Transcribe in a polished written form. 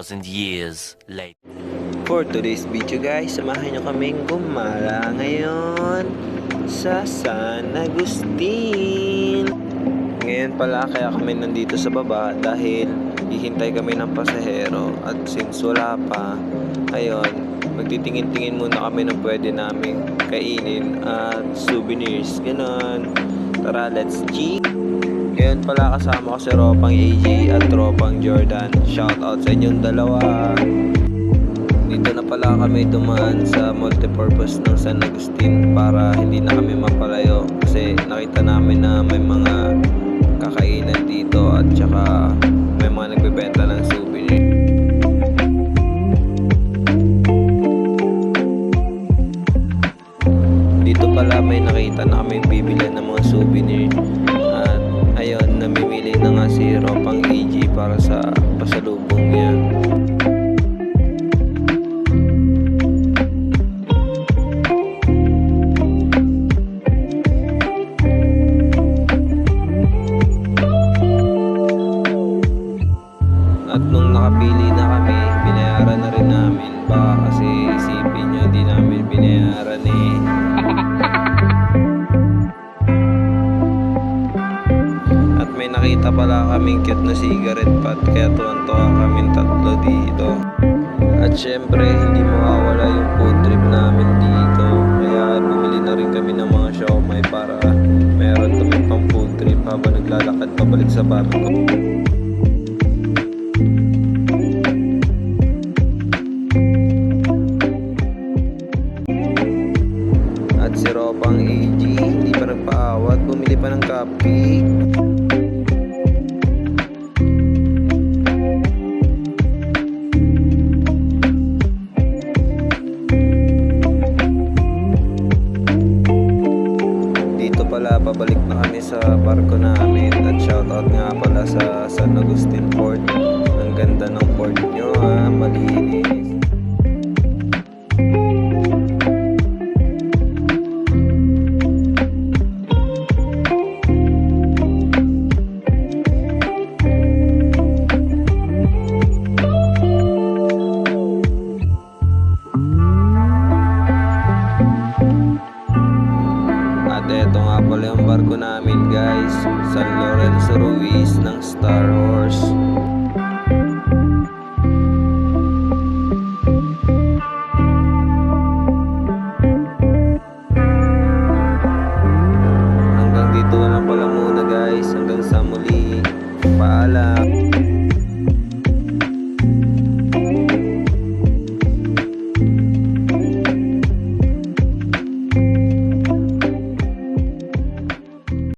2,000 years later. For today's video guys, samahan nyo kaming gumala ngayon sa San Agustin. Ngayon pala kaya kami nandito sa baba dahil hihintay kami ng pasahero. At since wala pa, ayun, magtitingin-tingin muna kami ng pwede naming kainin at souvenirs, ganon. Tara, let's G! Ngayon pala kasama ko si Ropang AJ at Ropang Jordan. Shoutout sa inyong dalawa. Dito na pala kami dumaan sa multipurpose ng San Agustin para hindi na kami mapalayo kasi nakita namin na may mga kakainan dito at saka may mga nagbebenta ng souvenir. Dito pala may nakita na kami bibili ng mga souvenir at ayun, namimili na nga si Ropang AJ para sa pasalubong niya. At nung nakapili na kami, binayaran na rin namin. Baka kasi isipin nyo, di namin binayaran eh. At may nakita pala kaming cute na cigarette pack, kaya tuwan-tuwa kaming tatlo dito. At syempre, hindi mawawala yung food trip namin dito. Kaya bumili na rin kami ng mga siomai para meron kami pang food trip habang naglalakad pabalik sa barko. At si Ropang AJ, hindi pa nagpaawat, bumili pa ng cupcake. Dito pala, pabalik na kami sa barko namin. At shoutout nga pala sa San Agustin Port. Ang ganda ng port nyo ha, malinis. Ito nga pala yung barko namin guys, San Lorenzo Ruiz ng Star Horse. Hanggang dito na lang pala muna guys, hanggang sa muli, paalam.